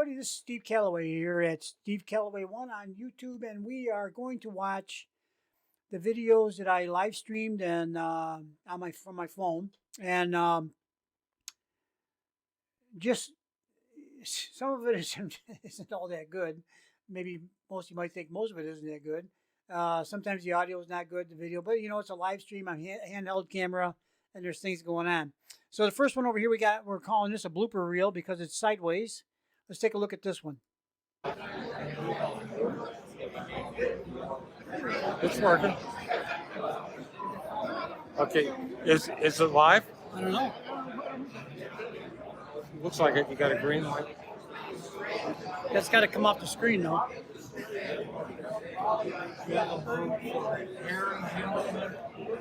everybody. This is Steve Callaway here at Steve Callaway 1 on YouTube, and we are going to watch the videos that I live streamed and from my phone, and just some of it isn't all that good. Maybe most of you might think most of it isn't that good. Sometimes the audio is not good, the video, but you know it's a live stream on handheld camera, and there's things going on. So the first one over here we're calling this a blooper reel because it's sideways. Let's take a look at this one. It's working. Okay, is it live? I don't know. Looks like it. You got a green light. That's got to come off the screen though.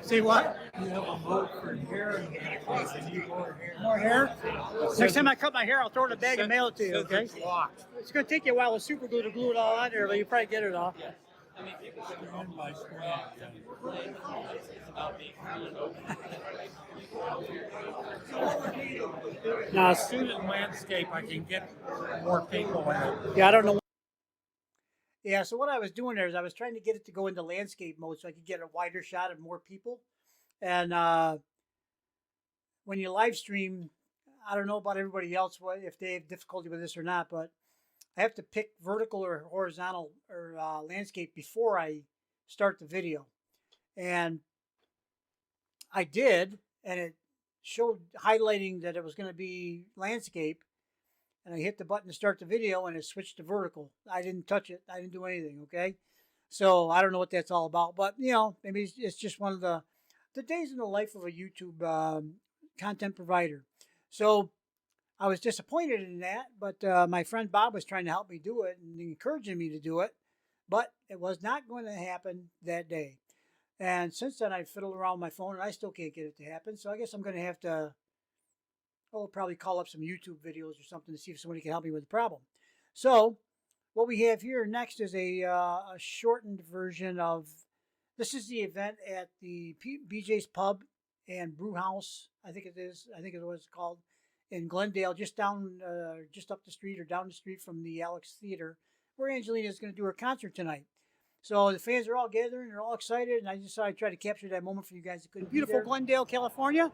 Say what? You have a vote for hair. More hair? Next time I cut my hair, I'll throw it in a bag and mail it to you, okay? It's locked. It's going to take you a while with super glue to glue it all on there, but you probably get it all. Now, student landscape, I can get more people in it. Yeah, I don't know. Yeah, so what I was doing there is I was trying to get it to go into landscape mode so I could get a wider shot of more people. And when you live stream, I don't know about everybody else if they have difficulty with this or not, but I have to pick vertical or horizontal or landscape before I start the video. And I did, and it showed highlighting that it was going to be landscape. And I hit the button to start the video, and it switched to vertical. I didn't touch it. I didn't do anything, okay? So I don't know what that's all about. But, you know, maybe it's just one of the days in the life of a YouTube content provider. So I was disappointed in that, but my friend Bob was trying to help me do it and encouraging me to do it. But it was not going to happen that day. And since then, I fiddled around with my phone, and I still can't get it to happen. So I guess I'm going to have to probably call up some YouTube videos or something to see if somebody can help me with the problem. So what we have here next is a shortened version of, this is the event at the BJ's Pub and Brew House, I think it is. I think it was called, in Glendale, just up the street or down the street from the Alex Theater, where Angelina is going to do her concert tonight. So the fans are all gathering, they're all excited, and I just thought I'd try to capture that moment for you guys that couldn't be there. Beautiful Glendale, California.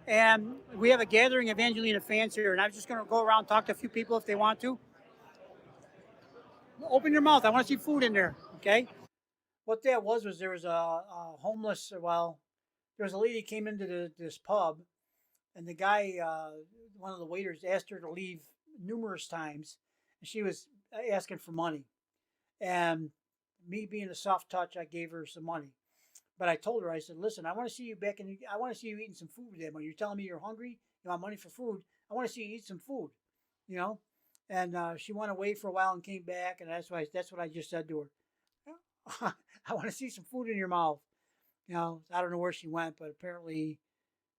And we have a gathering of Angelina fans here, and I'm just going to go around and talk to a few people if they want to. Open your mouth. I want to see food in there, okay? What that was there was a homeless, well, there was a lady came into this pub, and the guy, one of the waiters, asked her to leave numerous times, and she was asking for money. And me being a soft touch, I gave her some money. But I told her, I said, listen, I want to see you back in, I want to see you eating some food today. When you're telling me you're hungry, you want money for food, I want to see you eat some food, you know? And she went away for a while and came back, and that's what I just said to her. I want to see some food in your mouth. You know, I don't know where she went, but apparently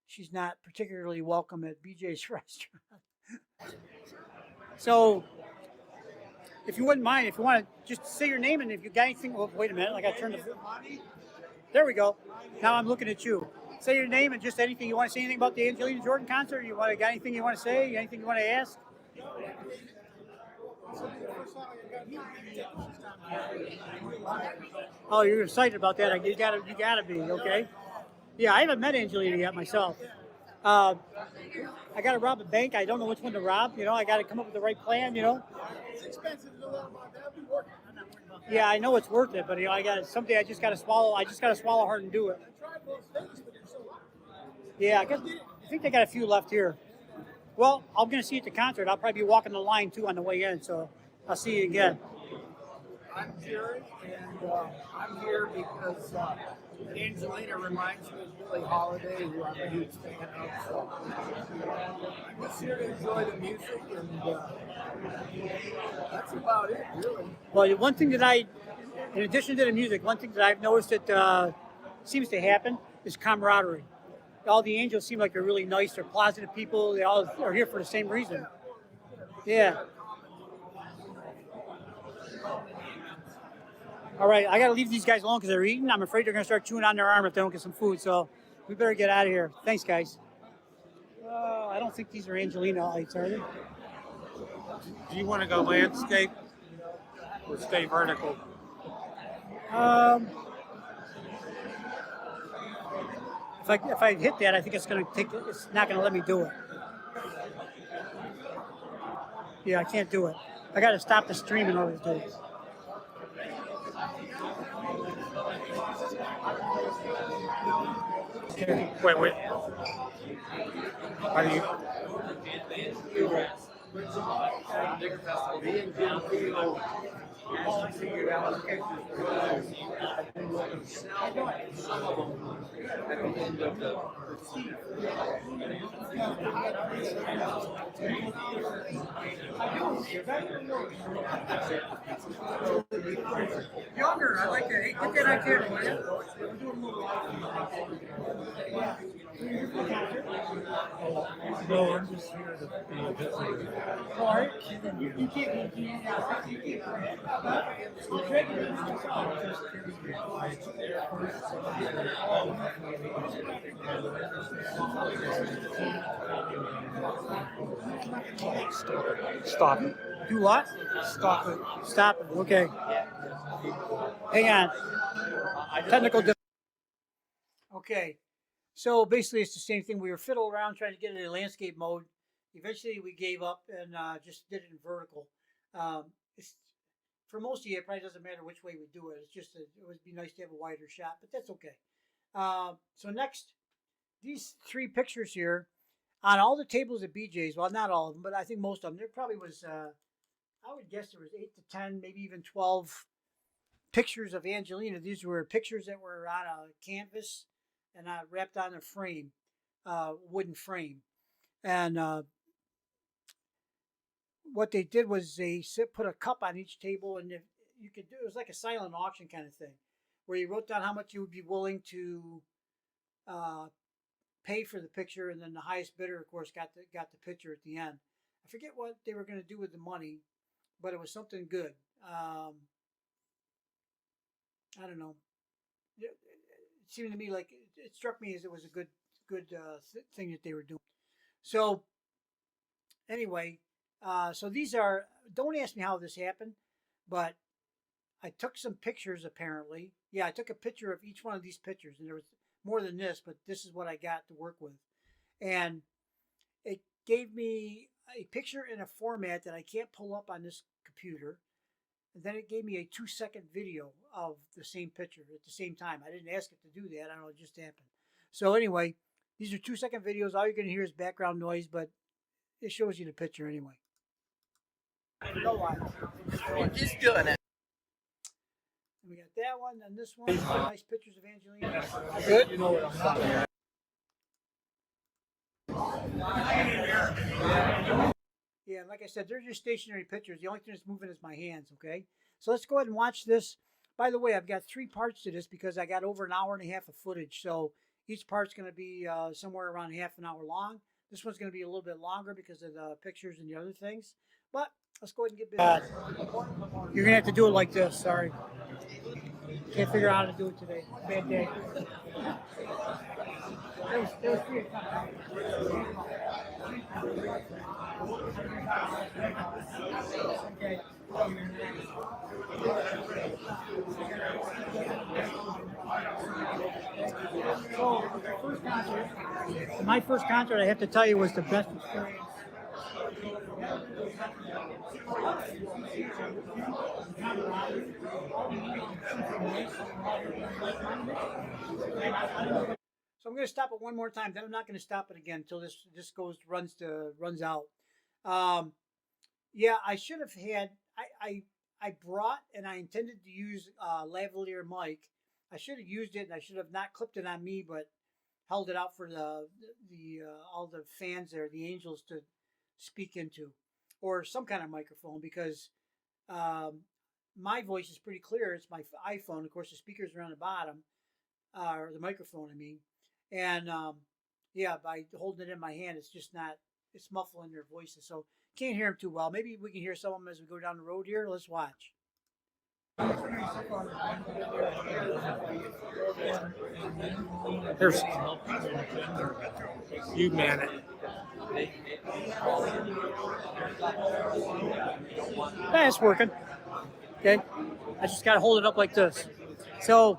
she's not particularly welcome at BJ's restaurant. So if you wouldn't mind, if you want to just say your name, and if you got anything, well, wait a minute, I got to turn the... There we go. Now I'm looking at you. Say your name and just anything. You want to say anything about the Angelina Jordan concert? Got anything you want to say? Anything you want to ask? Oh, you're excited about that. You gotta be, okay? Yeah, I haven't met Angelina yet myself. I got to rob a bank. I don't know which one to rob. You know, I got to come up with the right plan. You know. It's expensive to do that, but that'll be worth it. I'm not worried about that. Yeah, I know it's worth it, but you know, someday I just got to swallow. I just got to swallow hard and do it. I tried those things, but they're so hot. Yeah, I think they got a few left here. Well, I'm going to see you at the concert. I'll probably be walking the line, too, on the way in, so I'll see you again. I'm Jerry, and I'm here because Angelina reminds me of Billie Holiday, who I'm a huge fan of. So I'm just here to enjoy the music, and that's about it, really. Well, one thing that in addition to the music, one thing that I've noticed that seems to happen is camaraderie. All the angels seem like they're really nice, they're positive people, they all are here for the same reason. Yeah. All right, I got to leave these guys alone because they're eating. I'm afraid they're going to start chewing on their arm if they don't get some food, so we better get out of here. Thanks, guys. I don't think these are Angelina lights, are they? Do you want to go landscape or stay vertical? If I hit that, I think it's gonna take. It's not gonna let me do it. Yeah, I can't do it. I got to stop the stream in order to do it. Okay. Wait. How do you? Younger, I like that. Hey, get that out there, will you? No, I'm just here to be a visitor. Sorry. You can't. Stop it. Do what? Stop it. Stop it. Okay. Hang on. Technical difficulty. Okay. So basically, it's the same thing. We were fiddling around trying to get it in landscape mode. Eventually, we gave up and just did it in vertical. It's, for most of you, it probably doesn't matter which way we do it. It's just it would be nice to have a wider shot, but that's okay. So next, these three pictures here on all the tables at BJ's. Well, not all of them, but I think most of them. There probably was. I would guess there was 8 to 10, maybe even 12 pictures of Angelina. These were pictures that were on a canvas and wrapped on a frame, wooden frame. And what they did was they put a cup on each table, and if you could do it was like a silent auction kind of thing, where you wrote down how much you would be willing to pay for the picture, and then the highest bidder, of course, got the picture at the end. I forget what they were going to do with the money, but it was something good. I don't know. It seemed to me like it struck me as it was a good thing that they were doing. So anyway, so these are. Don't ask me how this happened, but I took some pictures. Apparently, yeah, I took a picture of each one of these pictures, and there was more than this, but this is what I got to work with, and it gave me a picture in a format that I can't pull up on this computer. And then it gave me a 2-second video of the same picture at the same time. I didn't ask it to do that. I don't know, it just happened. So anyway, these are 2-second videos. All you're going to hear is background noise, but it shows you the picture anyway. You know why? Just doing it. And we got that one and this one. Nice pictures of Angelina. Good. You know what I'm talking about. Yeah, like I said, they're just stationary pictures. The only thing that's moving is my hands, okay? So let's go ahead and watch this. By the way, I've got 3 parts to this because I got over an hour and a half of footage. So each part's going to be somewhere around half an hour long. This one's going to be a little bit longer because of the pictures and the other things. But let's go ahead and get busy. You're going to have to do it like this. Sorry. Can't figure out how to do it today. Bad day. There was 3 Okay. So, my first concert, I have to tell you, was the best experience. So I'm going to stop it one more time. Then I'm not going to stop it again until this runs out. Yeah, I should have had. I brought and I intended to use lavalier mic. I should have used it and I should have not clipped it on me, but held it out for the all the fans there, the angels, to speak into, or some kind of microphone, because my voice is pretty clear. It's my iPhone. Of course, the speakers are on the bottom, or the microphone, I mean. And yeah, by holding it in my hand, it's just not. It's muffling their voices, so can't hear them too well. Maybe we can hear some of them as we go down the road here. Let's watch. Here's you man it. Yeah, it's working. Okay. I just got to hold it up like this. So,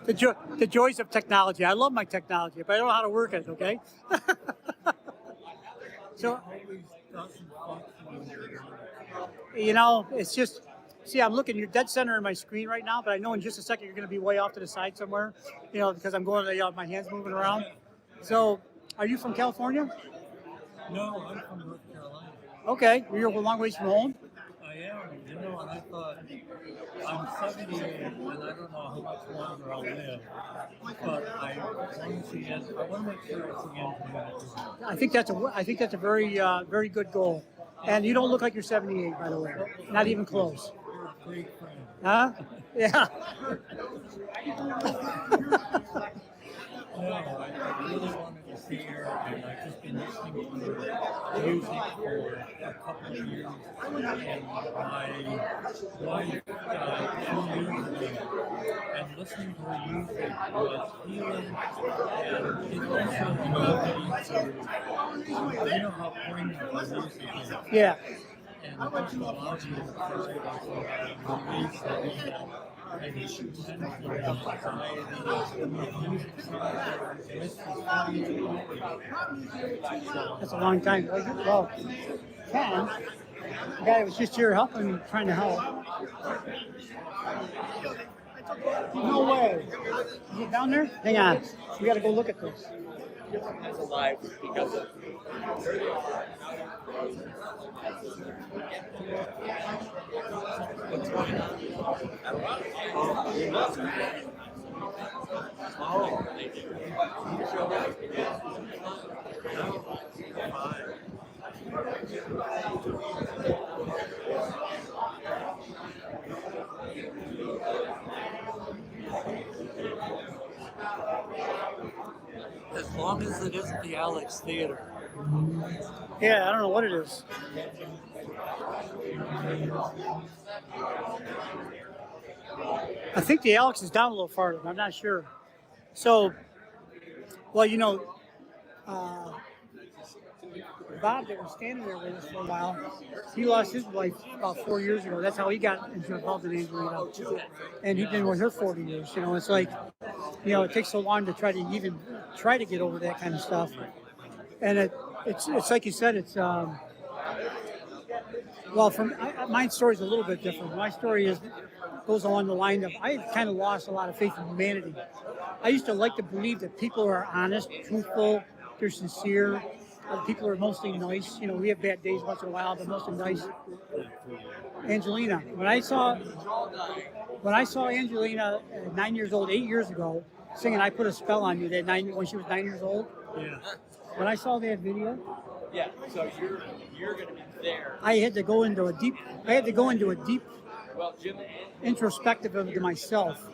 the joys of technology. I love my technology, but I don't know how to work it, okay? So, it's just, see, I'm looking, you're dead center in my screen right now, but I know in just a second you're going to be way off to the side somewhere, because I'm going to, my hands moving around. So, are you from California? No, I'm from North Carolina. Okay, you're a long ways from home. I am, and I thought I'm 78, and I don't know how much longer I'll live, but I want to make sure it's the end of the I think that's a very very good goal. And you don't look like you're 78, by the way. Not even close. You're a great friend. Huh? Yeah. No, I really wanted to see her, and I've just been listening to her music for a couple of years. And my wife, 2 years ago, and listening to her music was healing, and it also allowed me to, how poignant her music is. Yeah. And it just allowed me to release all that. And she kind of anxiety, That's a long time. Well, Ken, the guy was just here helping, trying to help. No way. Is it down there? Hang on. We got to go look at this. It's alive because of. What's going on? Oh, thank you. As long as it isn't the Alex Theater. Yeah, I don't know what it is. I think the Alex is down a little farther. I'm not sure. So, well, Bob that was standing there with us for a while, he lost his wife about 4 years ago. That's how he got involved in Angelina. And he's been with her 40 years. It's like, it takes so long to try to even try to get over that kind of stuff. And it's like you said, it's, my story's a little bit different. My story goes along the line of, I kind of lost a lot of faith in humanity. I used to like to believe that people are honest, truthful, they're sincere. People are mostly nice. We have bad days once in a while, but mostly nice. Angelina, when I saw Angelina at 9 years old, 8 years ago, singing "I Put a Spell on You" when she was 9 years old. Yeah. When I saw that video, Yeah. So you're going to be there. I had to go into a deep. Well, Jim, introspective of to myself.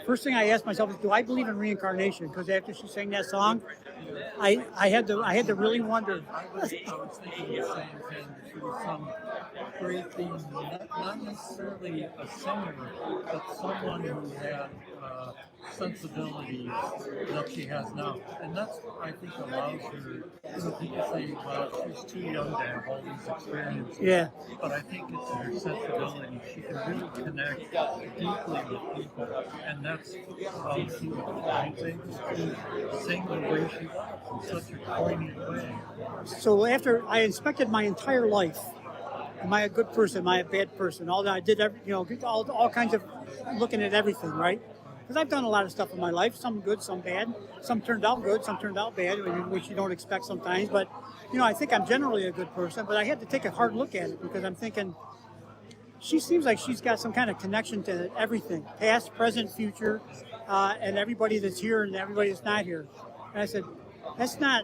First thing I asked myself is, do I believe in reincarnation? Because after she sang that song, I had to really wonder. I was thinking the same thing. She was some great thing, not necessarily a singer, but someone who had sensibilities that she has now. And that's, I think, allows her, people say, well, she's too young to have all these experiences. Yeah. But I think it's her sensibility. She can really connect deeply with people. And that's how she sing the way she does in such a poignant way. So after I inspected my entire life, am I a good person? Am I a bad person? All that I did, all kinds of looking at everything, right? Because I've done a lot of stuff in my life, some good, some bad. Some turned out good, some turned out bad, which you don't expect sometimes. But, I think I'm generally a good person. But I had to take a hard look at it because I'm thinking, she seems like she's got some kind of connection to everything, past, present, future, and everybody that's here and everybody that's not here. And I said, that's not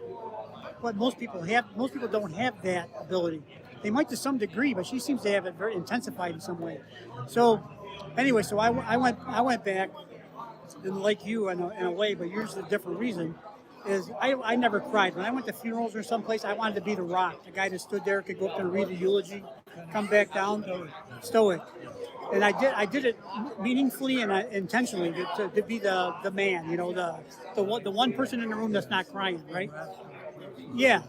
what most people have. Most people don't have that ability. They might to some degree, but she seems to have it very intensified in some way. So, anyway, so I went back, and like you in a way, but yours is a different reason. Is I never cried. When I went to funerals or someplace, I wanted to be the Rock, the guy that stood there, could go up there and read the eulogy, come back down, stoic. and I did it meaningfully and intentionally to be the man, you know, the one person in the room that's not crying, right? Yeah,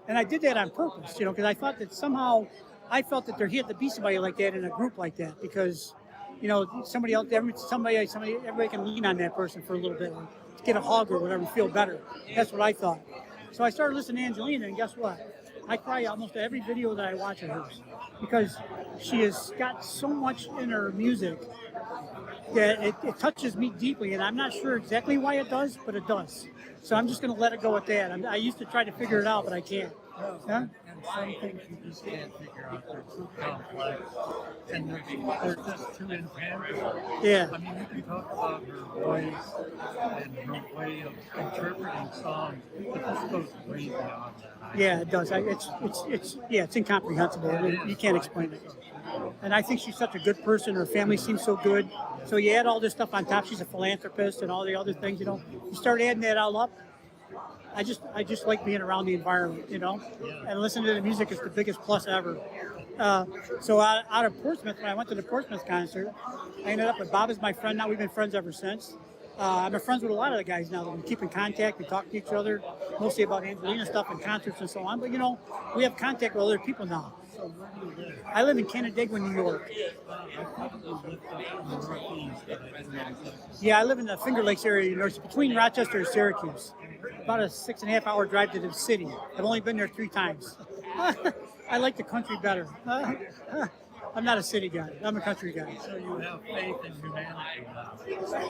and I did that on purpose, you know, because I thought that somehow I felt that there had to be somebody like that in a group like that because, you know, somebody else, everybody can lean on that person for a little bit, or get a hug or whatever, feel better. That's what I thought. So I started listening to Angelina, and guess what? I cry almost every video that I watch of hers because she has got so much in her music that it touches me deeply, and I'm not sure exactly why it does, but it does. So I'm just going to let it go at that. I used to try to figure it out, but I can't. No, Huh? and some things you just can't figure out. They're too complex, and they're just too intangible. Yeah. I mean, you can talk about her voice and her way of interpreting songs, but this goes way beyond that. Yeah, it does. It's incomprehensible. You can't explain it. And I think she's such a good person. Her family seems so good. So you add all this stuff on top. She's a philanthropist and all the other things. You know, you start adding that all up. I just like being around the environment. You know, and listening to the music is the biggest plus ever. So out of Portsmouth, when I went to the Portsmouth concert, I ended up with Bob is my friend now. We've been friends ever since. I've been friends with a lot of the guys now. We keep in contact. We talk to each other, mostly about Angelina stuff and concerts and so on. But, you know, we have contact with other people now. So where do you live? I live in Canandaigua, New York. I probably lived up in the Northeast, but I didn't know. Yeah, I live in the Finger Lakes area, between Rochester and Syracuse. About a 6.5-hour drive to the city. I've only been there 3 times. I like the country better. I'm not a city guy. I'm a country guy. So you have faith in humanity now.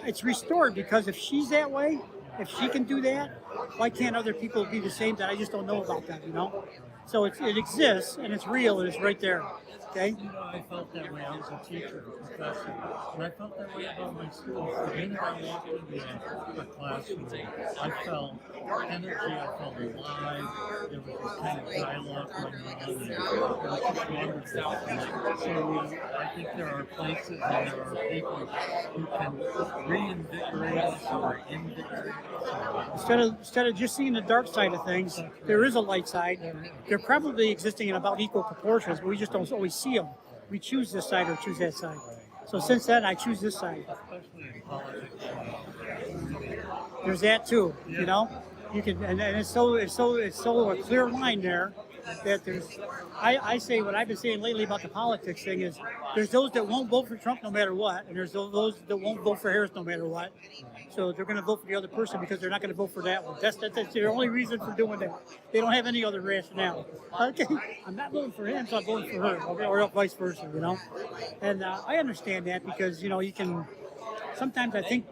It's restored because if she's that way, if she can do that, why can't other people be the same that I just don't know about that, you know? So it exists, and it's real, and it's right there, okay? You know, I felt that way. I was a teacher, a professor, and I felt that way about my students. The minute I walked into a classroom, I felt energy, I felt alive. There was this kind of dialogue going on, and it was just wonderful. So I think there are places and there are people who can reinvigorate us or invigorate us. Instead of just seeing the dark side of things, there is a light side. They're probably existing in about equal proportions, but we just don't always see them. We choose this side or choose that side. So since then, I choose this side. Especially in politics. There's that too, you know. You can, and it's so a clear line there that there's. I say what I've been saying lately about the politics thing is there's those that won't vote for Trump no matter what, and there's those that won't vote for Harris no matter what. So they're going to vote for the other person because they're not going to vote for that one. That's their only reason for doing that. They don't have any other rationale. Okay, I'm not voting for him, so I'm voting for her, or vice versa, you know. And I understand that because you know you can. Sometimes I think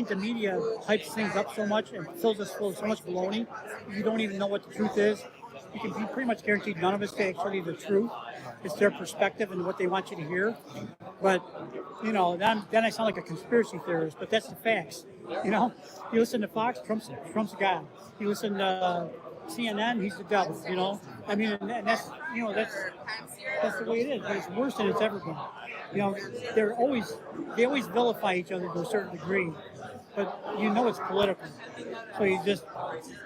the media hypes things up so much and fills us full of so much baloney. You don't even know what the truth is. You can be pretty much guaranteed none of it's actually the truth. It's their perspective and what they want you to hear. But, you know, then I sound like a conspiracy theorist, but that's the facts. You know, you listen to Fox, Trump's God. You listen to CNN, he's the devil, you know. I mean, and that's, you know, that's the way it is, but it's worse than it's ever been. You know, they always vilify each other to a certain degree, but you know it's political. So you just,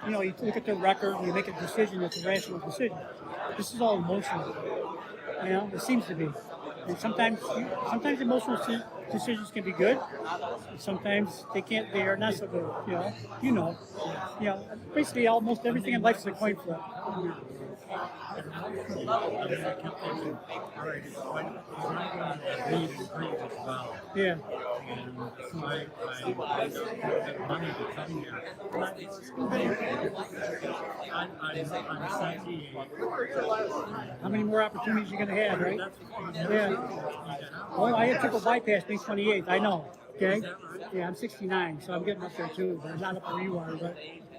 you know, you look at the record and you make a decision that's a rational decision. This is all emotional. You know, it seems to be. And sometimes emotional decisions can be good. And sometimes they are not so good. You know. Basically, almost everything in life is a coin flip. I mean, I kept thinking, all right, it's quite a read and great as well. Yeah. And so I had money to come here. I'm 78. How many more opportunities are you going to have, right? Yeah. Well, I had triple bypass May 28th. I know. Okay. Yeah, I'm 69, so I'm getting up there too. I'm not up where you are, but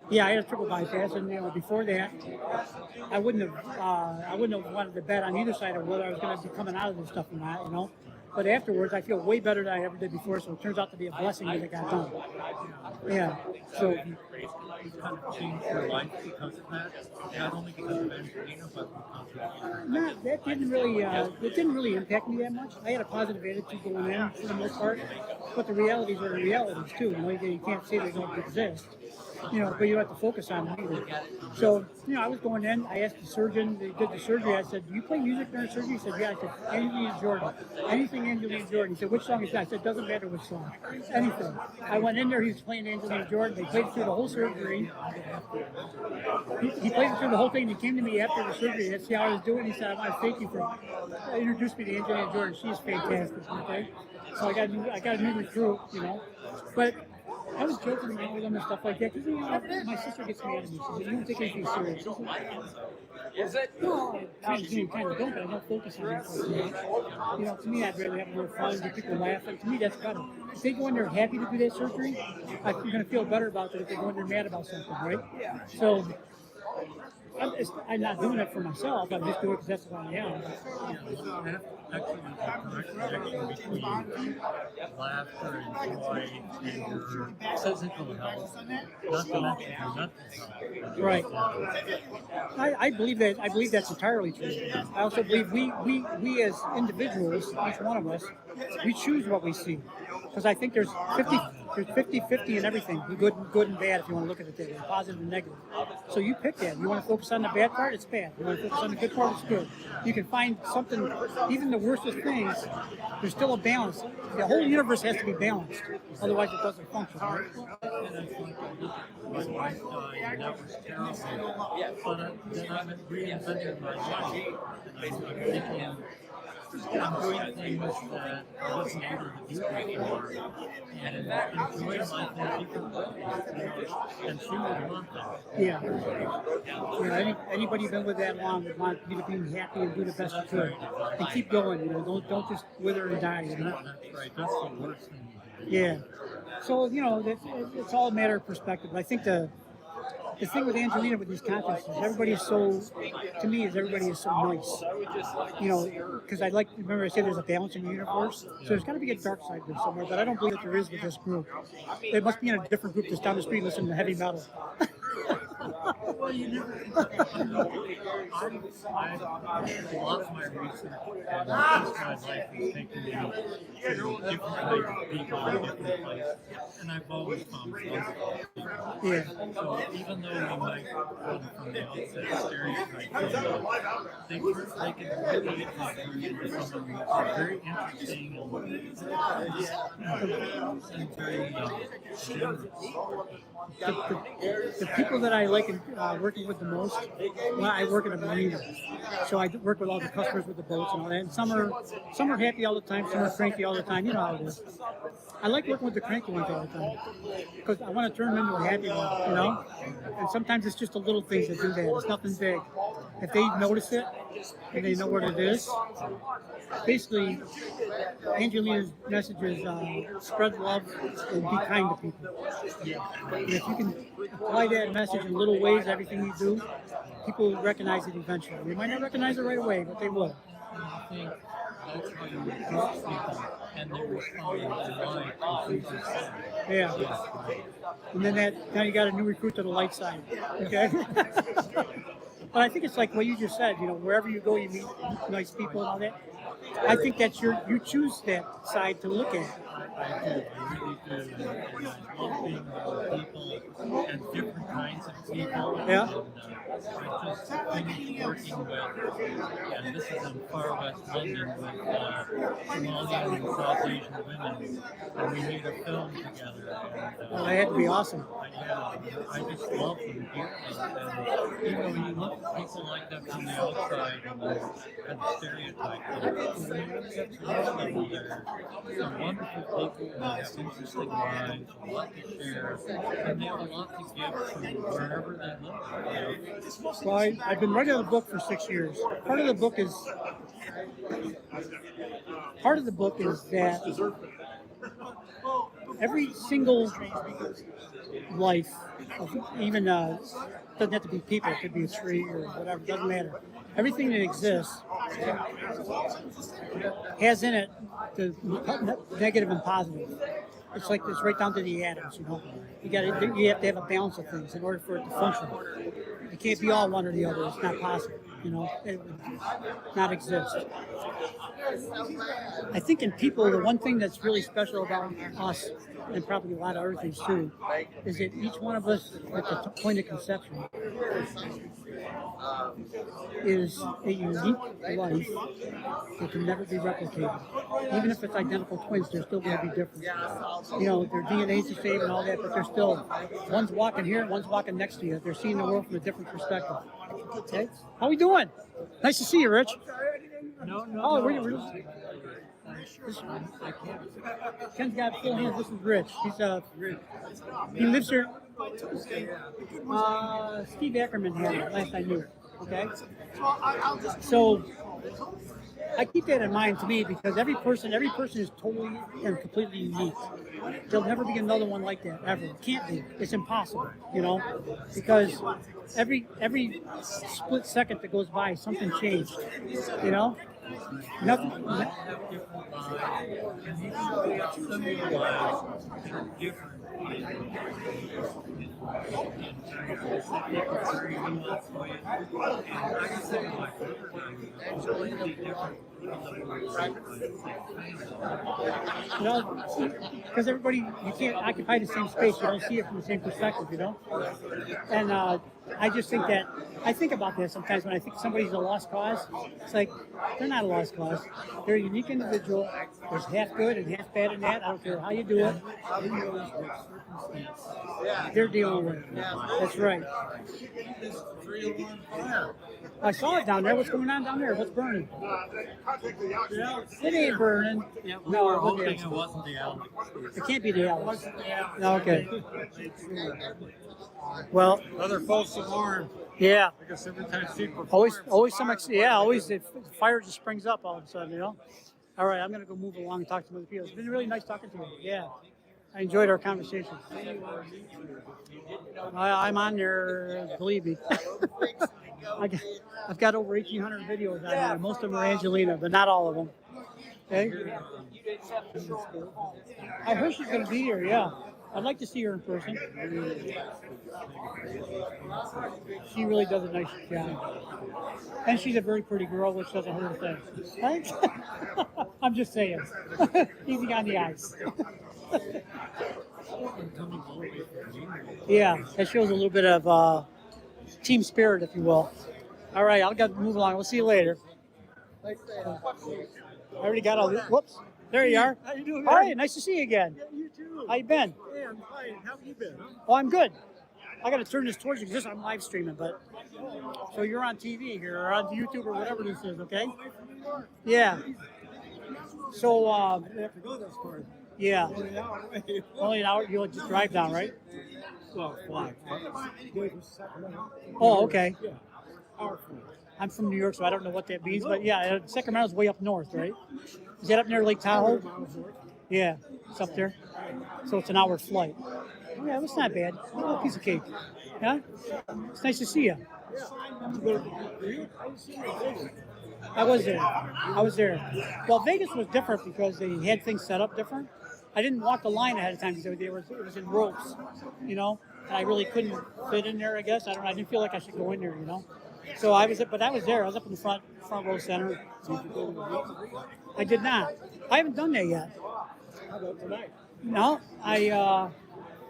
yeah, I had a triple bypass, and you know, before that, I wouldn't have wanted to bet on either side of whether I was going to be coming out of this stuff or not, you know. But afterwards, I feel way better than I ever did before, so it turns out to be a blessing that it got done. Yeah. So You kind of changed your life because of that, not only because of Angelina, but because of no, that didn't really impact me that much. I had a positive attitude going in for the most part, but the realities are the realities too. You know, you can't say they don't exist. you know, but you have to focus on it either. So, you know, I was going in, I asked the surgeon, they did the surgery, I said, do you play music during surgery? He said, yeah. I said, Angelina Jordan. Anything Angelina Jordan. He said, which song is that? I said, it doesn't matter which song. Anything. I went in there, he was playing Angelina Jordan. They played it through the whole surgery. He played it through the whole thing. He came to me after the surgery to see how I was doing. He said, I want to thank you for introducing me to Angelina Jordan. She's fantastic. Okay. So I got a new recruit, you know. But I was joking around with them and stuff like that because, you know, my sister gets mad at me. She said, you don't take anything serious. Is it? No, I kind of don't, but I don't focus on that so much. You know, to me, I'd rather have a little fun, get people laughing. To me, that's better. If they go in there happy to do that surgery, I'm going to feel better about it if they go in there mad about something, right? So I'm not doing it for myself. I just do it because that's what I am. Actually, there's a direct connection between laughter and joy and your physical health, not to mention your mental health. Right. I believe that. I believe that's entirely true. I also believe we as individuals, each one of us, we choose what we see. Because I think there's 50-50 in everything, good and bad, if you want to look at it that way, positive and negative. So you pick that. You want to focus on the bad part, it's bad. You want to focus on the good part, it's good. You can find something, even the worst of things, there's still a balance. The whole universe has to be balanced. Otherwise it doesn't function, right? And it's like my wife died, and that was terrible. But then I'm reinventing my life. And I'm thinking, I'm doing things that I wasn't able to do before, and enjoying life in a different way. And she would want that. Yeah. Anybody been with that long would want you to be happy and do the best you could, and keep going. You know, don't just wither and die. You know? That's right. That's the worst thing you can do. Yeah. So you know, it's all a matter of perspective. I think the thing with Angelina with these contests is everybody is so nice. You know, because remember I said there's a balance in the universe, so there's got to be a dark side there somewhere, but I don't believe that there is with this group. They must be in a different group that's down the street listening to heavy metal. Well, you never. I a lot of my research and just my life has taken me to different types of people in different places, and I've always found fun. Yeah. So even though you might from the outset stereotype them, they can really get to someone who's very interesting and very generous. The people that I like working with the most, well, I work in a marina, so I work with all the customers with the boats and all that. And some are happy all the time, some are cranky all the time. You know how it is. I like working with the cranky ones all the time because I want to turn them into a happy one, you know. And sometimes it's just the little things that do that. It's nothing big. If they notice it and they know what it is, basically, Angelina's message is spread love and be kind to people. And if you can apply that message in little ways, everything you do, people will recognize it eventually. They might not recognize it right away, but they will. I think that's how you recruit people, and they respond in line to what you just said. Yeah. And then now you got a new recruit to the light side. Okay? But I think it's like what you just said, you know, wherever you go, you meet nice people and all that. I think that's you choose that side to look at. I do. I really do. And I love being with people and different kinds of people. Yeah. And I just finished working with, and this is in far west London, with Somalian and South Asian women. And we made a film together. And, Well, that had to be awesome. I just love them dearly. And you know, you look at people like that from the outside and the stereotype. But when you really get to know them, they're wonderful people who have interesting lives, a lot to share, and they have a lot to give to wherever they live. Well, I've been writing a book for 6 years. Part of the book is that every single life, even doesn't have to be people, it could be a tree or whatever, doesn't matter. Everything that exists has in it the negative and positive. It's like it's right down to the atoms, you know. You have to have a balance of things in order for it to function. It can't be all one or the other. It's not possible. You know, it would not exist. I think in people, the one thing that's really special about us, and probably a lot of other things too, is that each one of us at the point of conception is a unique life that can never be replicated. Even if it's identical twins, they're still going to be different. You know, their DNA's the same and all that, but they're still, one's walking here, one's walking next to you. They're seeing the world from a different perspective. Okay? How we doing? Nice to see you, Rich. No. Oh, Ken's got full hands. This is Rich. He lives here. Steve Ackerman had it last I knew. Okay. So I keep that in mind to me because every person is totally and completely unique. There'll never be another one like that ever. It can't be. It's impossible. You know, because every split second that goes by, something changed. You know. Nothing. You know, because everybody, you can't occupy the same space. You don't see it from the same perspective, you know? And I just think that, I think about this sometimes when I think somebody's a lost cause. It's like, they're not a lost cause. They're a unique individual. There's half good and half bad in that. I don't care how you do it. They're dealing with it. That's right. I saw it down there. What's going on down there? What's burning? It ain't burning. Yeah, we No, were it wasn't hoping the it wasn't the Alex. It can't be the Alex. Okay. Well, Other folks are born. yeah. I guess every time people Always some, always the fire just springs up all of a sudden, you know? All right, I'm going to go move along and talk to some other people. It's been really nice talking to you. Yeah. I enjoyed our conversation. I'm on there, believe me. I've got over 1,800 videos on there. Most of them are Angelina, but not all of them. Okay? I heard she's going to be here, yeah. I'd like to see her in person. She really does a nice job. And she's a very pretty girl, which doesn't hurt a thing. Right? I'm just saying. Easy on the eyes. Yeah, that shows a little bit of team spirit, if you will. All right, I'll move along. We'll see you later. I already got all this. Whoops. There you are. How you doing? All right, nice to see you again. Yeah, you too. How you been? Yeah, I'm fine. How have you been? Oh, I'm good. I got to turn this towards you because I'm live streaming, but so you're on TV here or on YouTube or whatever this is, okay? Yeah. So, I have to go this far. yeah. Only an hour away. Only an hour. You'll just drive down, right? Well, fly. Going from Sacramento. Oh, okay. Yeah. Hour flight. I'm from New York, so I don't know what that means, but yeah, Sacramento's way up north, right? Is that up near Lake Tahoe? Yeah, it's up there. So it's an hour flight. Oh, yeah, that's not bad. A little piece of cake. Yeah? It's nice to see you. I was there. Well, Vegas was different because they had things set up different. I didn't walk the line ahead of time because it was in ropes, you know, and I really couldn't fit in there, I guess. I don't know. I didn't feel like I should go in there, you know. So I was there. I was up in the front row center. I did not. I haven't done that yet. How about tonight? No,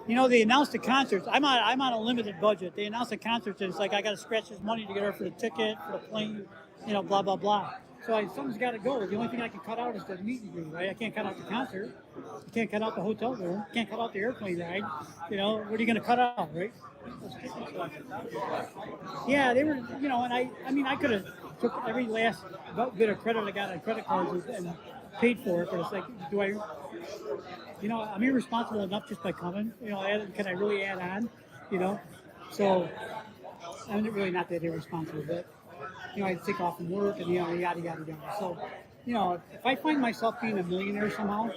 you know, they announced the concerts. I'm on a limited budget. They announced the concerts, and it's like I got to scratch this money together for the ticket, for the plane, you know, blah blah blah. So something's got to go. The only thing I can cut out is the meet and greet, right? I can't cut out the concert. I can't cut out the hotel room. Can't cut out the airplane ride. You know, what are you going to cut out, right? Yeah, they were, you know, and I could have took every last bit of credit I got on credit cards and paid for it, but it's like, you know, I'm irresponsible enough just by coming, you know, can I really add on, you know? So I'm really not that irresponsible, but, you know, I take off from work and, you know, yada, yada, yada. So, you know, if I find myself being a millionaire somehow,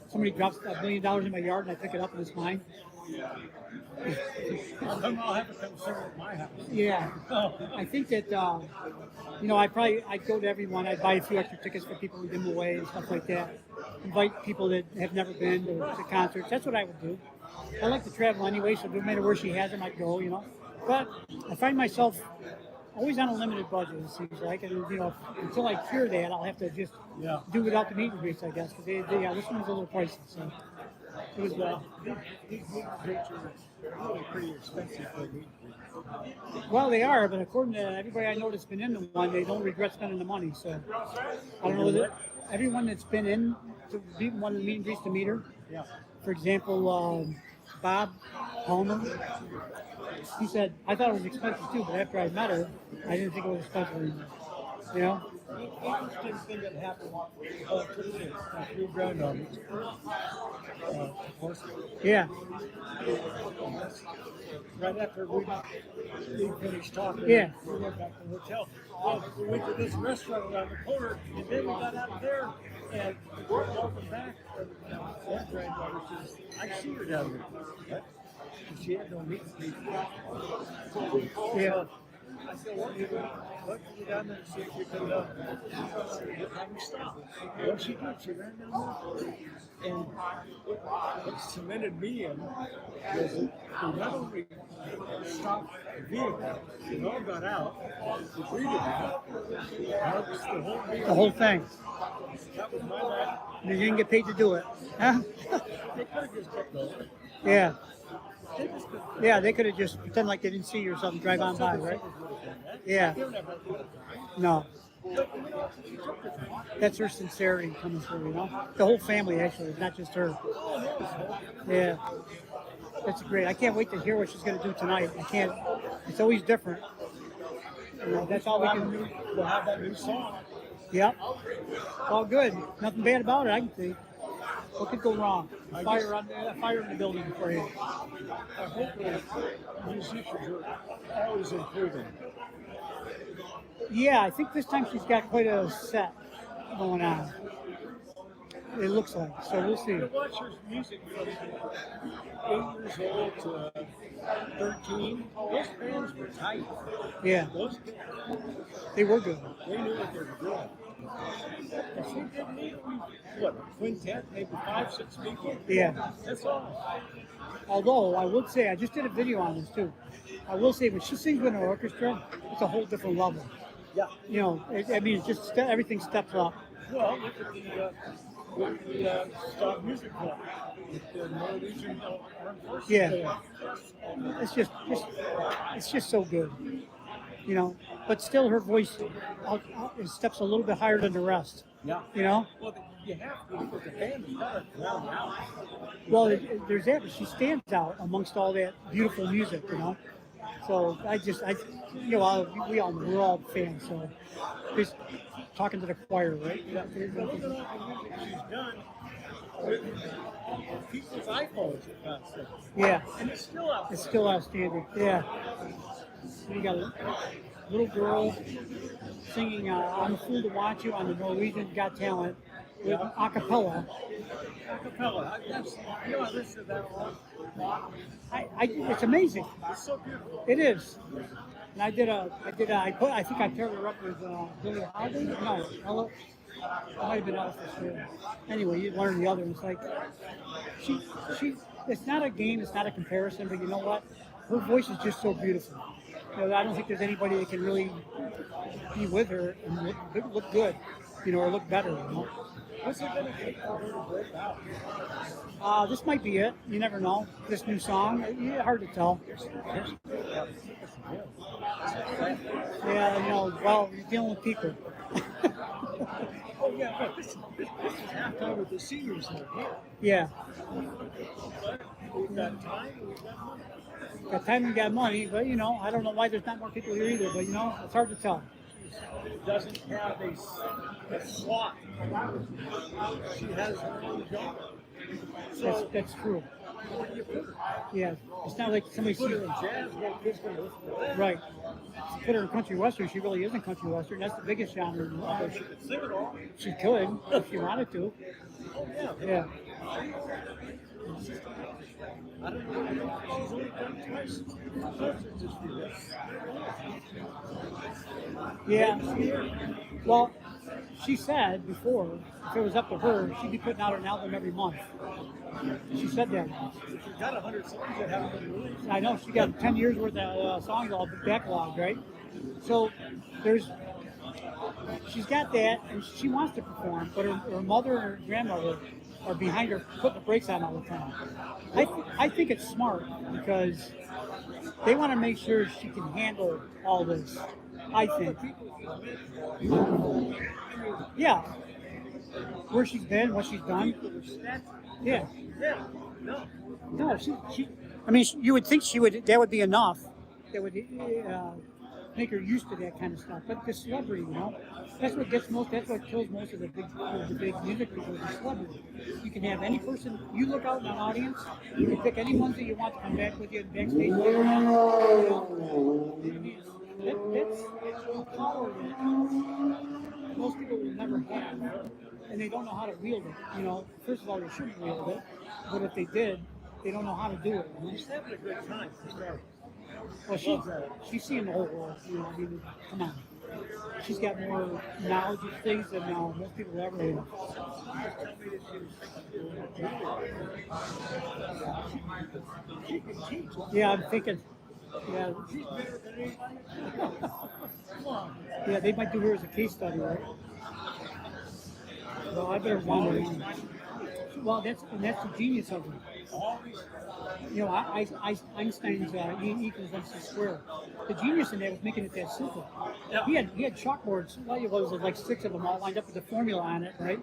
somebody drops $1 million in my yard and I pick it up and it's mine. I'll have to come serve at my house. Yeah, I think that you know, I'd go to everyone. I'd buy a few extra tickets for people who give them away and stuff like that. Invite people that have never been to concerts. That's what I would do. I like to travel anyway, so no matter where she has them, I'd go. You know, but I find myself always on a limited budget, it seems like. And, you know, until I clear that, I'll have to just Yeah. do without the meet and greets, I guess. Because yeah, this one's a little pricey. So it was, These meat and greets are really pretty expensive for meat and greets. well, they are, but according to everybody I know that's been in the one, they don't regret spending the money. So I don't know that everyone that's been in to be one of the meet and greets to meet her. Yeah. For example, Bob Palmer, he said, I thought it was expensive too, but after I met her, I didn't think it was expensive anymore. You know? Interesting thing that happened to my three granddaughters. Of course, Yeah. right after we finished talking, Yeah. we went back to the hotel. Well, we went to this restaurant around the corner, and then we got out there, and we walking back. One granddaughter says, I see her down there. What? And she had no meat to eat. Yeah. I said, what can you down there and see if you can have me stop? Well, she did. She ran down there. And what cemented me in was that they not only stopped the vehicle, they all got out, they greeted me, hugs the whole vehicle. The whole thing. That was my life. You didn't get paid to do it. Huh? They could have just kept going. Yeah. They just could have. Yeah, they could have just pretend like they didn't see you or something, drive on by, right? Yeah. They don't have that kind of time. No. But, you know, she took the time. That's her sincerity coming through, you know? The whole family, actually, not just her. Yeah. That's great. I can't wait to hear what she's going to do tonight. I can't. It's always different. You know, that's all we can. We'll have that new song. Yep. It's all good. Nothing bad about it, I can see. What could go wrong? Fire in the building for you. I hope that musicians are always improving. Yeah, I think this time she's got quite a set going on. It looks like. So we'll see. I watch her music from 8 years old to 13. Those bands were tight. Yeah, Those, they were good. they knew what they were doing. And she didn't need, what, a quintet, maybe 5, 6 people? Yeah. That's all. Although I would say, I just did a video on this too. I will say, when she sings with an orchestra, it's a whole different level. Yeah. You know, I mean, it's just everything steps up. Well, look at the Stop Music Club. With the Norwegian Armed Forces Yeah. band. It's just so good. You know, but still her voice it steps a little bit higher than the rest. Yeah. You know? Well, you have to, because the band is kind of drowned out. Well, there's that, but she stands out amongst all that beautiful music, you know. So we all know, we're all fans. So just talking to the choir, right? Yeah. Well, look at all the music she's done with people's iPhones, for God's sake. Yeah, And it's still out. it's still outstanding. Yeah. So you got a little girl singing "I'm a Fool to Watch You" on the Norwegian Got Talent with a cappella. Acapella. I listened to that a lot. It's amazing. It's so beautiful. It is. And I think I paired her up with Billie Holiday. No, Ella. It might have been Ella Fitzgerald. Anyway, you learn the other. It's like she. It's not a game. It's not a comparison. But you know what? Her voice is just so beautiful. You know, I don't think there's anybody that can really be with her and look good. You know, or look better. You know. What's it going to take for her to break out? This might be it. You never know. This new song, hard to tell. Yeah, you know, well, you're dealing with people. Oh, yeah, but this is halftime with the seniors that are here. Yeah, We've got time, we've got money. got time and got money, but you know, I don't know why there's not more people here either. But you know, it's hard to tell. Doesn't have a slot. She has her own job. That's true. Where do you put her? Yeah, it's not like somebody Put sees her in jazz, well, kids going to listen to that. right. Put her in country western. She really isn't country western. That's the biggest genre. She could sing it all. She could if she wanted to. Oh, yeah. Yeah. I don't know. She's only done twice. Concerts this year. Yeah. Well, she said before, if it was up to her, she'd be putting out an album every month. She said that. She's got 100 songs that haven't been released. I know she got 10 years worth of songs all backlogged, right? So there's she's got that, and she wants to perform, but her mother and her grandmother are behind her, putting the brakes on all the time. I think it's smart because they want to make sure she can handle all this. I think. Yeah, where she's been, what she's done. Yeah. No, she. I mean, you would think she would. That would be enough. That would make her used to that kind of stuff. But the celebrity, that's what gets most. That's what kills most of the big music people. The celebrity. You can have any person. You look out in an audience. You can pick any ones that you want to come back with you backstage. That's a power that most people will never have, and they don't know how to wield it. First of all, they shouldn't wield it, but if they did, they don't know how to do it. She's having a good time. Well, she's seeing the whole world. I mean, come on. She's got more knowledge of things than most people ever have. Yeah, I'm thinking. Yeah. Yeah, they might do her as a case study, right? Well, I better wander on. Well, that's the genius of it. Einstein's E equals MC squared. The genius in that was making it that simple. Yep. He had chalkboards, like 6 of them all lined up with the formula on it, right?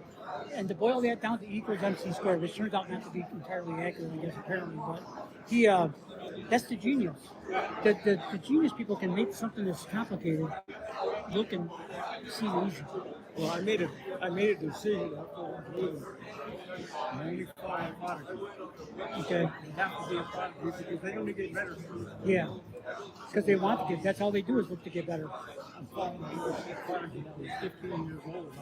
And to boil that down to E equals MC squared, which turns out not to be entirely accurate, I guess, apparently, but that's the genius. The genius people can make something that's complicated look and seem easy. Well, I made a decision after leaving. 95 prodigy. Okay. You have to be a prodigy because they only get better. Yeah. Because they want to get. That's all they do is look to get better. I'm following a prodigy when I was 15 years old.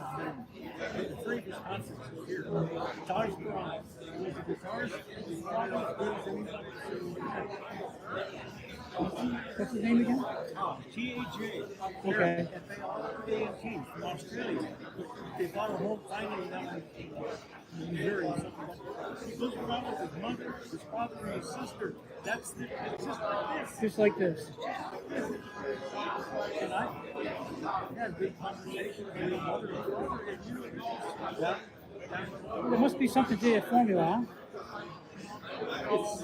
The three concerts were here. Guitars Brown. He was a guitarist. He was probably as good as anybody. What's his name again? T.A.J. Okay. F.A.R.A.N.T. from Australia. They bought a whole tiny down in Missouri or something. He goes around with his mother, his father, and his sister. It's just like this. Just like this. And I had a big conversation with his mother and father, and you know, There must be something to that formula, huh? it's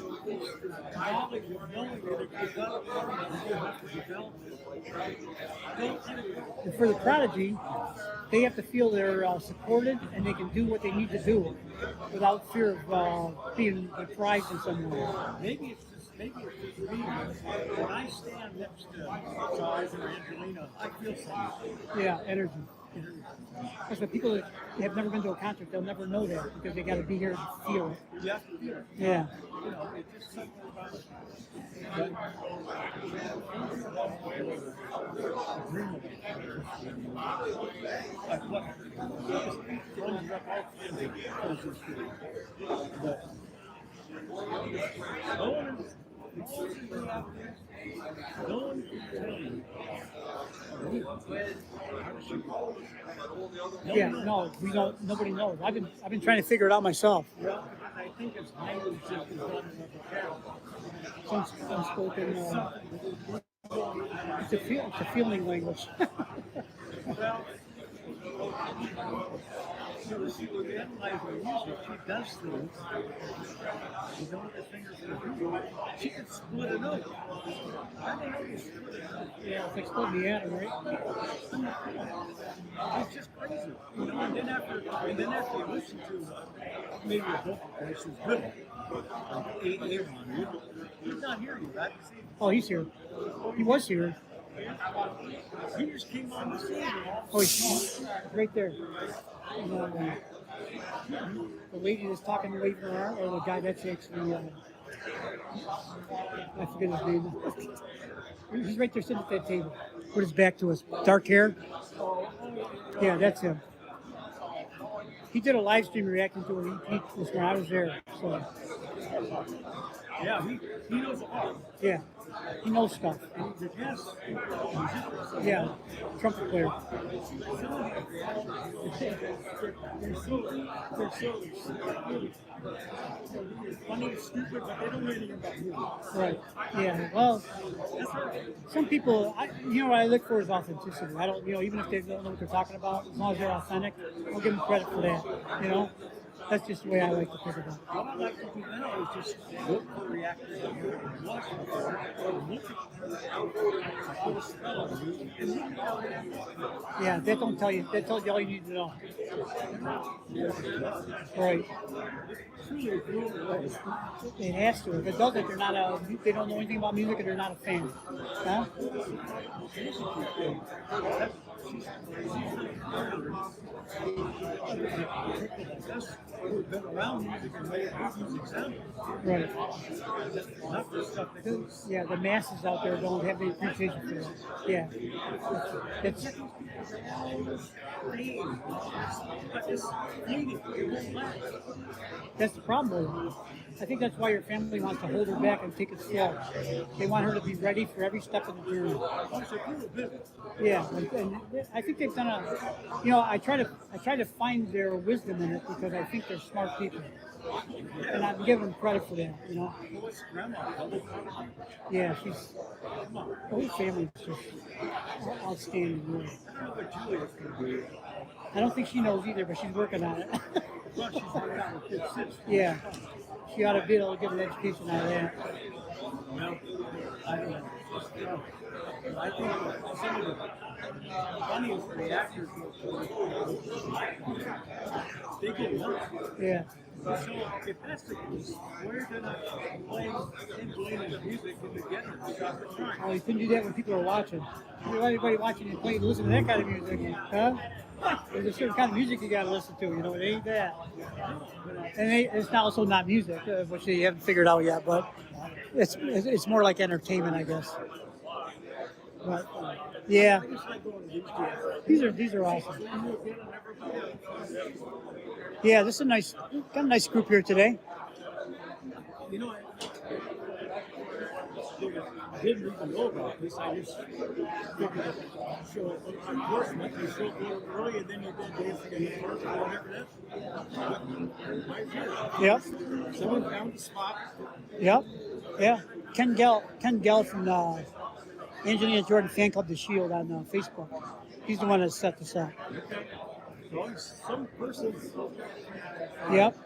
knowledge of knowing that if you've got a problem, you have to develop it. And for the prodigy, they have to feel they're supported and they can do what they need to do without fear of being deprived in some way. Maybe it's just me. When I stand next to Charles or Angelina, I feel something. Yeah, energy. That's what people that have never been to a concert, they'll never know that because they got to be here to feel it. You have to feel it. Yeah. You know, it's just something about it. Like what? Runs up all kinds of closures here. But no one can tell you. Yeah, no, we don't. Nobody knows. I've been trying to figure it out myself. Well, I think it's language that is not enough. Unspoken. It's a feeling language. Well, she would analyze her music. She does things. She don't have fingers for do. She can split a note. I don't know you split a note. Yeah, it's like splitting the atom, right? It's just crazy. You know, and then after you listen to maybe a vocal voice who's good, like Aaron, he's not here yet. Oh, he's here. He was here. He just came on the scene. Oh, he's right there. The lady that's talking, waving her arm, or the guy that's actually, I forget his name. He's right there sitting at that table with his back to us. Dark hair. Yeah, that's him. He did a live stream reacting to an EP when I was there. So Yeah, he knows a lot. Yeah, he knows stuff. And he's a jazz musician. Yeah, trumpet player. They're so really funny, stupid, but they don't know anything about music. Right. Yeah. Well, some people, what I look for is authenticity. I don't, even if they don't know what they're talking about, as long as they're authentic, I'll give them credit for that. That's just the way I like to think about it. What I like to do now is just look for reactions and watch them, or look at the spell of the music and look at how they act. Yeah, that don't tell you. That tells you all you need to know. Right. It has to. If it doesn't, they don't know anything about music and they're not a fan. Huh? Who've been around music and made music sound. Right. Not the stuff that goes. Yeah, the masses out there don't have the appreciation for it. Yeah. It's that's the problem with it. I think that's why your family wants to hold her back and take it slow. They want her to be ready for every step of the journey. Yeah, and I think they've done I try to find their wisdom in it because I think they're smart people, and I'm giving them credit for that. Yeah, the whole family's just outstanding. Really. I don't think she knows either, but she's working on it. Yeah, she ought to be able to get an education out of that. Well, I don't know. I think some of the funniest reactors they get lunch. Yeah. So if that's the case, we're gonna play Angelina's music in the together. Oh, you couldn't do that when people are watching. Everybody watching you play, listen to that kind of music, huh? There's a certain kind of music you gotta listen to. It ain't that. And it's also not music, which they haven't figured out yet. But it's more like entertainment, I guess. But yeah, these are awesome. Yeah, this is got a nice group here today. I didn't even know about this. I just figured that show enforcement, you show up a little early and then you did dancing in the park or whatever that. Yep. Someone found the spot. Yep. Yeah. Ken Gell from Angelina Jordan Fan Club The Shield on Facebook. He's the one that set this up. Okay. Some person. Yep.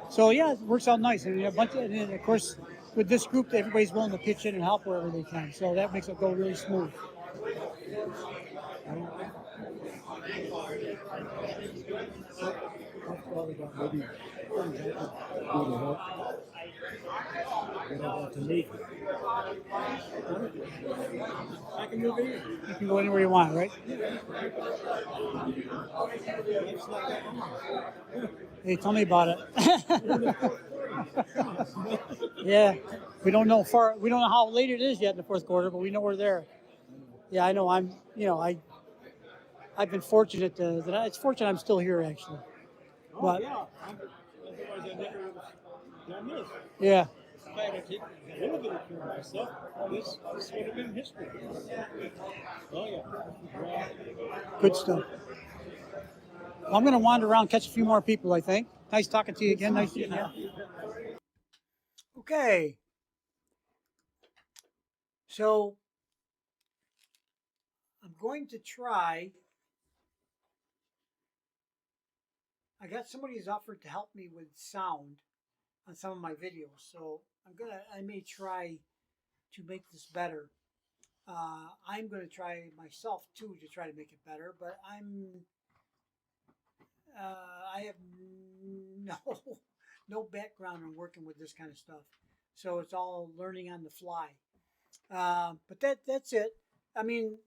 So yeah, it works out nice. And and then of course with this group, everybody's willing to pitch in and help wherever they can. So that makes it go really smooth. I can move in. You can go anywhere you want, right? Hey, tell me about it. Yeah, we don't know how late it is yet in the fourth quarter, but we know we're there. Yeah, I know. I've been fortunate it's fortunate I'm still here actually. But Yeah. Otherwise, I never would have done this. yeah, If I had taken a little bit of care of myself, this would have been history. Oh, yeah. good stuff. Well, I'm going to wander around, catch a few more people, I think. Nice talking to you again. Nice seeing you. Okay. So I'm going to try. I got somebody who's offered to help me with sound on some of my videos. So I may try to make this better. I'm going to try myself too to try to make it better, but I have no background in working with this kind of stuff, so it's all learning on the fly. But that's it. I mean,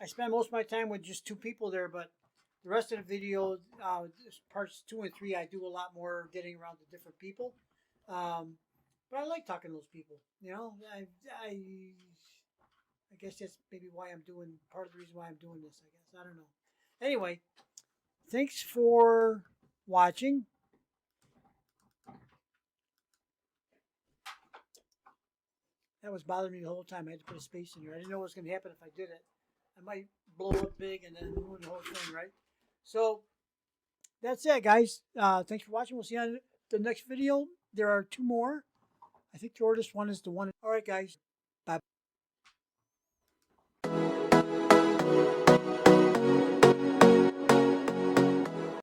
I spend most of my time with just two people there, but the rest of the video, parts 2 and 3, I do a lot more getting around to different people. But I like talking to those people. I guess that's maybe why I'm doing part of the reason why I'm doing this. I guess I don't know. Anyway, thanks for watching. That was bothering me the whole time. I had to put a space in here. I didn't know what was going to happen if I did it. I might blow up big and then ruin the whole thing, right? So that's it, guys. Thanks for watching. We'll see you on the next video. There are 2 more. I think the shortest one is the one. All right, guys.